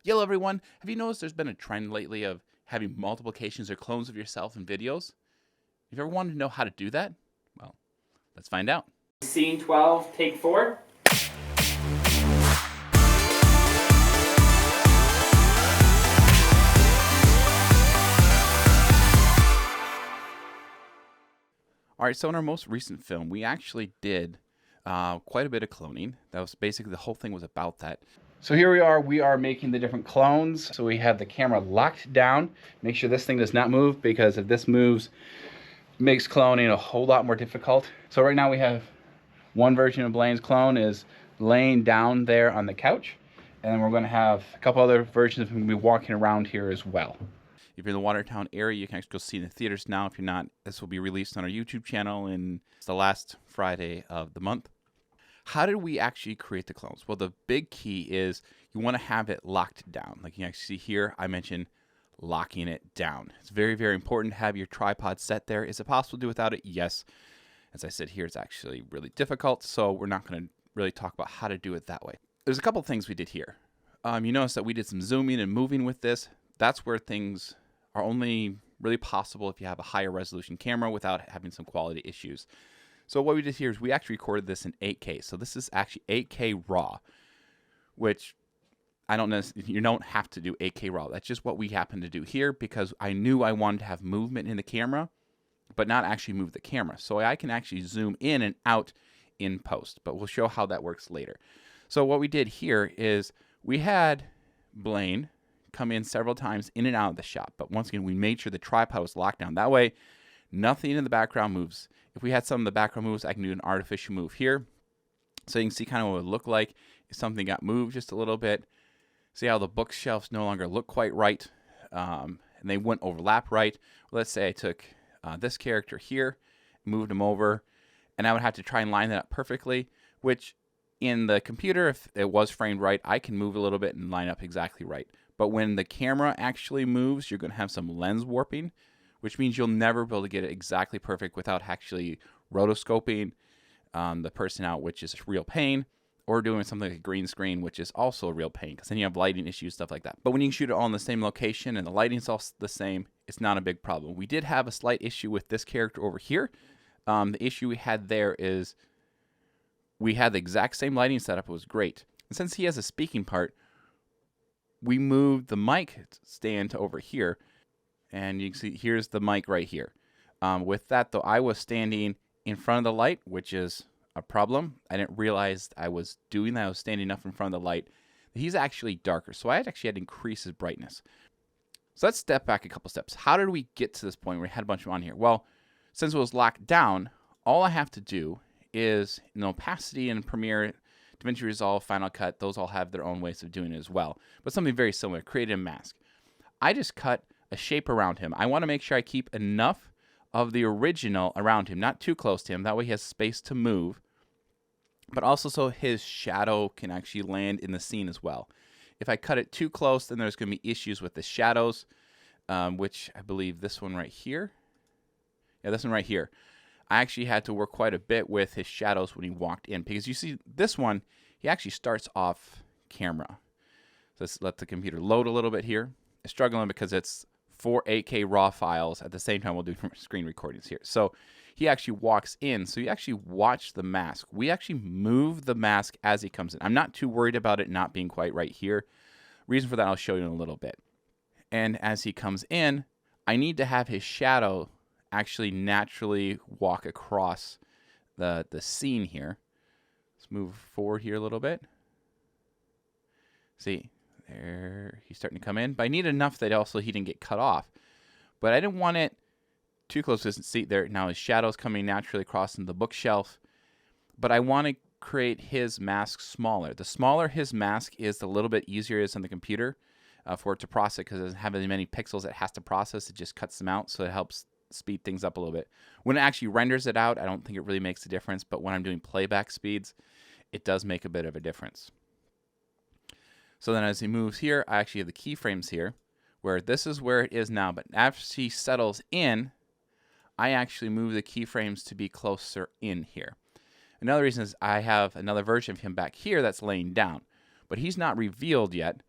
Hello everyone, have you noticed there's been a trend lately of having multiplications or clones of yourself in videos? If you ever wanted to know how to do that, well, let's find out. Scene 12, take 4. Alright, so in our most recent film, we actually did quite a bit of cloning. That was basically, the whole thing was about that. So here we are making the different clones. So we have the camera locked down. Make sure this thing does not move, because if this moves, it makes cloning a whole lot more difficult. So right now we have one version of Blaine's clone is laying down there on the couch. And then we're going to have a couple other versions of him be walking around here as well. If you're in the Watertown area, you can actually go see it in the theaters now. If you're not, this will be released on our YouTube channel in the last Friday of the month. How did we actually create the clones? Well, the big key is you want to have it locked down. Like you can actually see here, I mentioned locking it down. It's very, very important to have your tripod set there. Is it possible to do without it? Yes. As I said here, it's actually really difficult, so we're not going to really talk about how to do it that way. There's a couple things we did here. You notice that we did some zooming and moving with this. That's where things are only really possible if you have a higher resolution camera without having some quality issues. So what we did here is we actually recorded this in 8K. So this is actually 8K RAW, which you don't have to do 8K RAW. That's just what we happen to do here, because I knew I wanted to have movement in the camera, but not actually move the camera. So I can actually zoom in and out in post, but we'll show how that works later. So what we did here is we had Blaine come in several times in and out of the shot, but once again, we made sure the tripod was locked down. That way, nothing in the background moves. If we had some of the background moves, I can do an artificial move here. So you can see kind of what it would look like if something got moved just a little bit. See how the bookshelves no longer look quite right, and they wouldn't overlap right. Well, let's say I took this character here, moved him over, and I would have to try and line that up perfectly, which in the computer, if it was framed right, I can move a little bit and line up exactly right. But when the camera actually moves, you're going to have some lens warping, which means you'll never be able to get it exactly perfect without actually rotoscoping the person out, which is a real pain, or doing something like a green screen, which is also a real pain, because then you have lighting issues, stuff like that. But when you can shoot it all in the same location and the lighting's all the same, it's not a big problem. We did have a slight issue with this character over here. The issue we had there is we had the exact same lighting setup. It was great. And since he has a speaking part, we moved the mic stand to over here. And you can see here's the mic right here. With that, though, I was standing in front of the light, which is a problem. I didn't realize I was doing that. I was standing up in front of the light. He's actually darker, so I actually had to increase his brightness. So let's step back a couple steps. How did we get to this point where we had a bunch of them on here? Well, since it was locked down, all I have to do is in opacity and Premiere, DaVinci Resolve, Final Cut, those all have their own ways of doing it as well. But something very similar, create a mask. I just cut a shape around him. I want to make sure I keep enough of the original around him, not too close to him. That way he has space to move, but also so his shadow can actually land in the scene as well. If I cut it too close, then there's going to be issues with the shadows, which I believe this one right here. Yeah, this one right here. I actually had to work quite a bit with his shadows when he walked in, because you see this one, he actually starts off camera. So let's let the computer load a little bit here. It's struggling because it's 4 8K RAW files. At the same time, we'll do screen recordings here. So he actually walks in. So you actually watch the mask. We actually move the mask as he comes in. I'm not too worried about it not being quite right here. Reason for that I'll show you in a little bit. And as he comes in, I need to have his shadow actually naturally walk across the scene here. Let's move forward here a little bit. See, there he's starting to come in. But I need enough that also he didn't get cut off. But I didn't want it too close to see there. Now his shadow's coming naturally across in the bookshelf. But I want to create his mask smaller. The smaller his mask is, the little bit easier it is on the computer for it to process, because it doesn't have as many pixels it has to process. It just cuts them out, so it helps speed things up a little bit. When it actually renders it out, I don't think it really makes a difference, but when I'm doing playback speeds, it does make a bit of a difference. So then as he moves here, I actually have the keyframes here, where this is where it is now, but after he settles in, I actually move the keyframes to be closer in here. Another reason is I have another version of him back here that's laying down, but he's not revealed yet.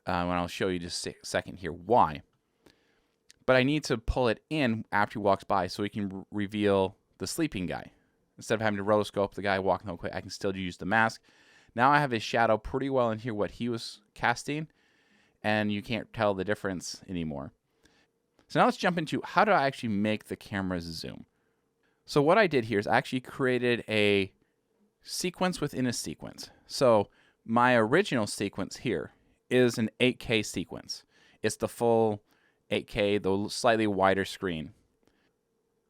And I'll show you just a second here why. But I need to pull it in after he walks by so he can reveal the sleeping guy. Instead of having to rotoscope the guy walking home quick, I can still use the mask. Now I have his shadow pretty well in here, what he was casting, and you can't tell the difference anymore. So now let's jump into how do I actually make the camera zoom. So what I did here is I actually created a sequence within a sequence. So my original sequence here is an 8K sequence. It's the full 8K, the slightly wider screen.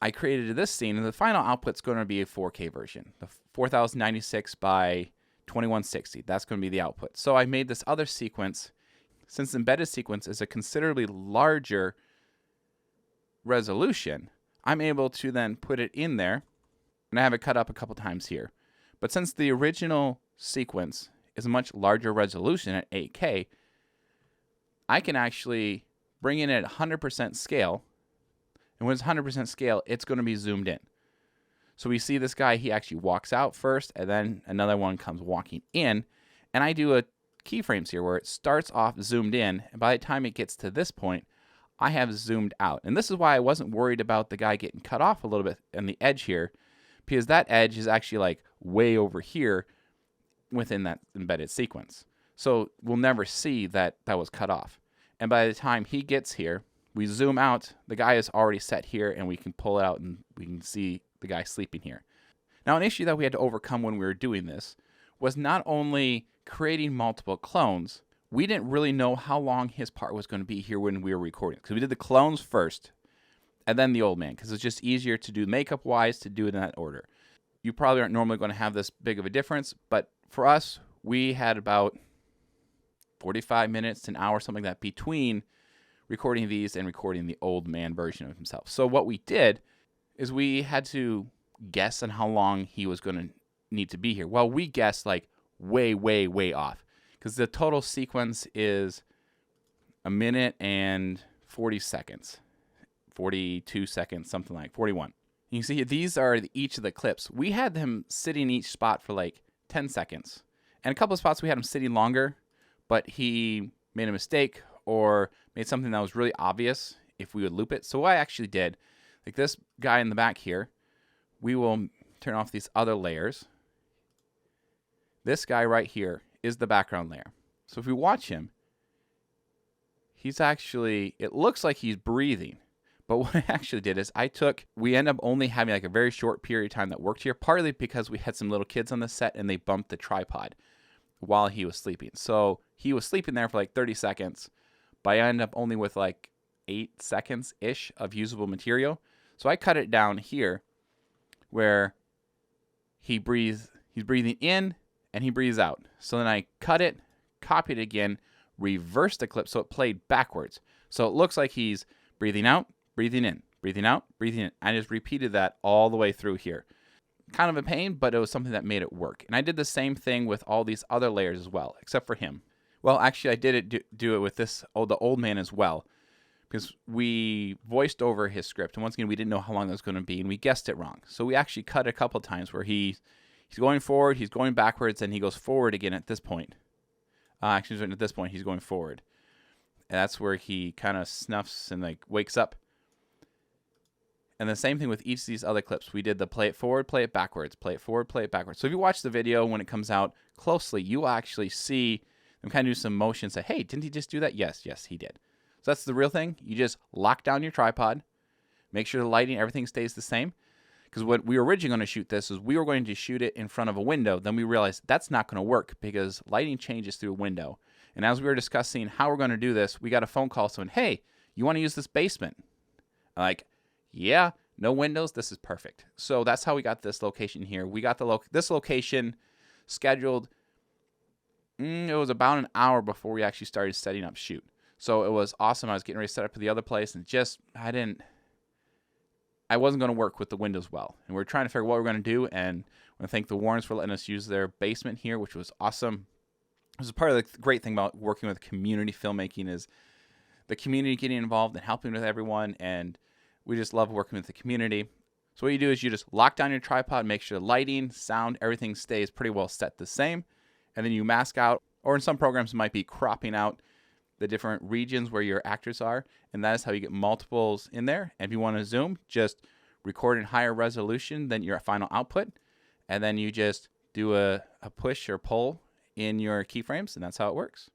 I created this scene, and the final output's going to be a 4K version, the 4096 by 2160. That's going to be the output. So I made this other sequence. Since the embedded sequence is a considerably larger resolution, I'm able to then put it in there, and I have it cut up a couple times here. But since the original sequence is a much larger resolution at 8K, I can actually bring in at 100% scale, and when it's 100% scale, it's going to be zoomed in. So we see this guy, he actually walks out first, and then another one comes walking in, and I do a keyframes here where it starts off zoomed in, and by the time it gets to this point, I have zoomed out. And this is why I wasn't worried about the guy getting cut off a little bit on the edge here, because that edge is actually like way over here within that embedded sequence. So we'll never see that that was cut off. And by the time he gets here, we zoom out, the guy is already set here, and we can pull it out and we can see the guy sleeping here. Now, an issue that we had to overcome when we were doing this was not only creating multiple clones, we didn't really know how long his part was going to be here when we were recording. Because we did the clones first, and then the old man, because it's just easier to do makeup-wise to do it in that order. You probably aren't normally going to have this big of a difference, but for us, we had about 45 minutes to an hour, something like that, between recording these and recording the old man version of himself. So what we did is we had to guess on how long he was going to need to be here. Well, we guessed like way, way, way off, because the total sequence is 1 minute and 40 seconds, 42 seconds, something like 41. You can see these are each of the clips. We had them sitting in each spot for like 10 seconds. And a couple of spots we had him sitting longer, but he made a mistake or made something that was really obvious if we would loop it. So what I actually did, like this guy in the back here, we will turn off these other layers. This guy right here is the background layer. So if we watch him, he's actually, it looks like he's breathing. But what I actually did is we end up only having like a very short period of time that worked here, partly because we had some little kids on the set and they bumped the tripod while he was sleeping. So he was sleeping there for like 30 seconds, but I ended up only with like 8 seconds-ish of usable material. So I cut it down here where he's breathing in and he breathes out. So then I cut it, copied it again, reversed the clip so it played backwards. So it looks like he's breathing out, breathing in, breathing out, breathing in. I just repeated that all the way through here. Kind of a pain, but it was something that made it work. And I did the same thing with all these other layers as well, except for him. Well, actually, I did do it with the old man as well, because we voiced over his script. And once again, we didn't know how long that was going to be, and we guessed it wrong. So we actually cut a couple times where he's going forward, he's going backwards, and he goes forward again at this point. Actually, at this point, he's going forward. And that's where he kind of snuffs and like wakes up. And the same thing with each of these other clips. We did the play it forward, play it backwards, play it forward, play it backwards. So if you watch the video when it comes out closely, you will actually see them kind of do some motion, say, hey, didn't he just do that? Yes, he did. So that's the real thing. You just lock down your tripod, make sure the lighting, everything stays the same. Because what we were originally going to shoot this is we were going to shoot it in front of a window. Then we realized that's not going to work because lighting changes through a window. And as we were discussing how we're going to do this, we got a phone call saying, hey, you want to use this basement? I'm like, yeah, no windows. This is perfect. So that's how we got this location here. We got this location scheduled. It was about an hour before we actually started setting up shoot. So it was awesome. I was getting ready to set up for the other place, and I wasn't going to work with the windows well. And we are trying to figure out what we're going to do. And I want to thank the Warrens for letting us use their basement here, which was awesome. This is part of the great thing about working with community filmmaking is the community getting involved and helping with everyone. And we just love working with the community. So what you do is you just lock down your tripod, make sure lighting, sound, everything stays pretty well set the same. And then you mask out, or in some programs it might be cropping out the different regions where your actors are, and that is how you get multiples in there. And if you want to zoom, just record in higher resolution than your final output, and then you just do a push or pull in your keyframes, and that's how it works.